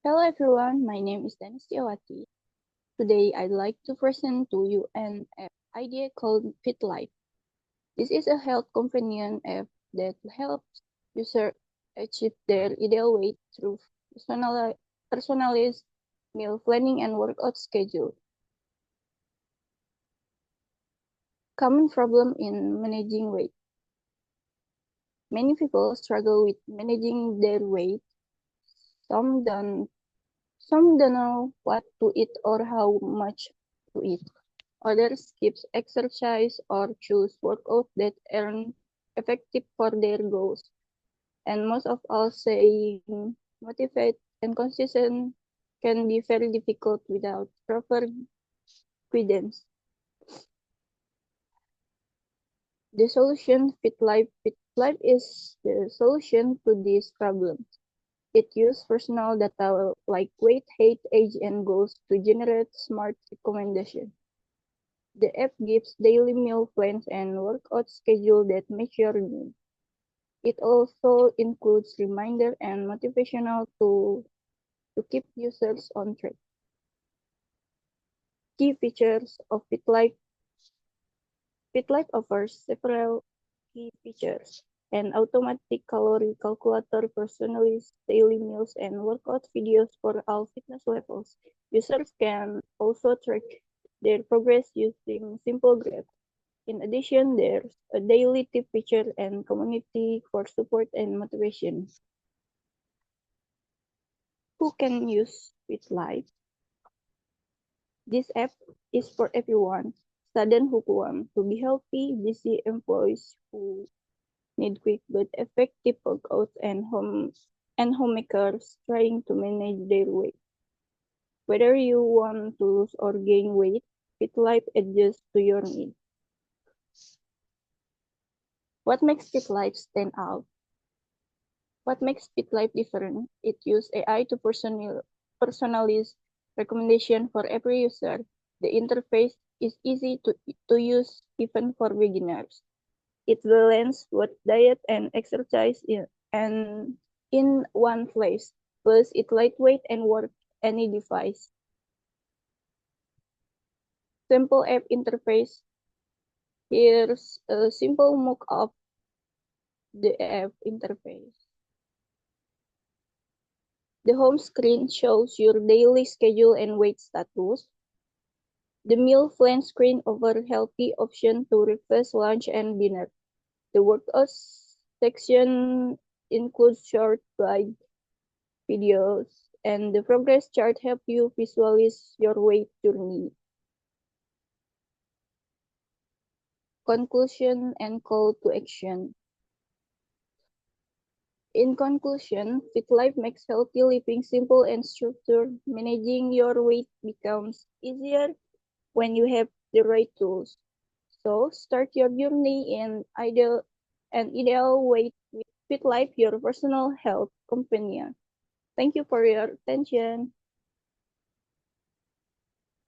Hello everyone, my name is Dennis Tiawati. Today I'd like to present to you an app idea called FitLife. This is a health companion app that helps users achieve their ideal weight through personalized meal planning and workout schedule. Common problem in managing weight. Many people struggle with managing their weight. Some don't some don't know what to eat or how much to eat. Others skip exercise or choose workouts that aren't effective for their goals. And most of all, staying motivated and consistent can be very difficult without proper guidance. The solution FitLife is the solution to this problem. It uses personal data like weight, height, age, and goals to generate smart recommendations. The app gives daily meal plans and workout schedule that match your needs. It also includes reminder and motivational to keep users on track. Key features of FitLife. FitLife offers several key features: an automatic calorie calculator, personalized daily meals, and workout videos for all fitness levels. Users can also track their progress using simple graphs. In addition, there's a daily tip feature and community for support and motivation. Who can use FitLife? This app is for everyone: students who want to be healthy, busy employees who need quick but effective workouts, and homemakers trying to manage their weight. Whether you want to lose or gain weight, FitLife adjusts to your needs. What makes FitLife stand out? What makes FitLife different? It uses AI to personalize recommendation for every user. The interface is easy to use even for beginners. It blends both diet and exercise in one place. Plus, it's lightweight and work any device. Simple app interface. Here's a simple mock of the app interface. The home screen shows your daily schedule and weight status. The meal plan screen offers healthy options to breakfast, lunch, and dinner. The workout section includes short guide videos, and the progress chart help you visualize your weight journey. Conclusion and call to action. In conclusion, FitLife makes healthy living simple and structured. Managing your weight becomes easier when you have the right tools. So start your journey in ideal weight with FitLife, your personal health companion. Thank you for your attention.